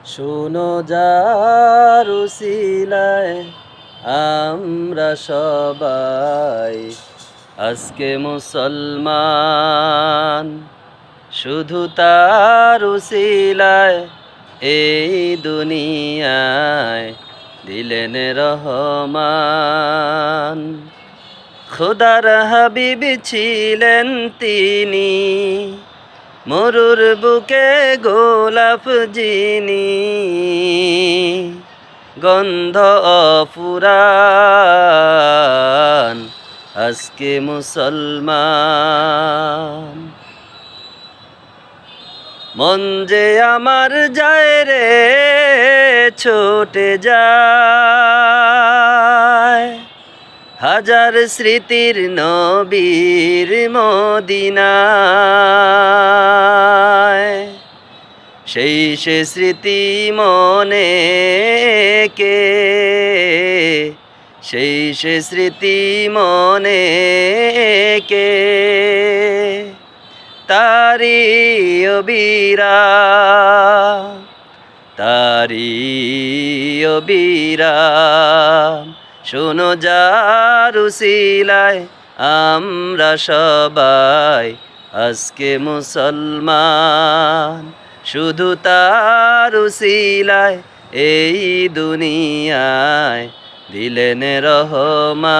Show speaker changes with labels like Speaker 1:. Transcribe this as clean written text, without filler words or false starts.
Speaker 1: শোনো যার উসিলায় আমরা সবাই আজকে মুসলমান। শুধু তার উসিলায় এই দুনিয়ায় দিলেন রহমান। খোদার হাবিব ছিলেন তিনি, মরুর বুকে গোলাপ যিনি, গন্ধ অফুরান আজকে মুসলমান। মন যে আমার যায় রে ছোটে যায়, হাজার স্মৃতির নবীর মদিনায়। সেই সে স্মৃতি মনে কে, সেই সে স্মৃতি মনে কে, তারি অবিরাম, তারি অবিরাম। শোনো যার উসিলায় আমরা সবাই আজকে মুসলমান। শুধু তার উসিলায় এই দুনিয়ায় দিলেন রহমান।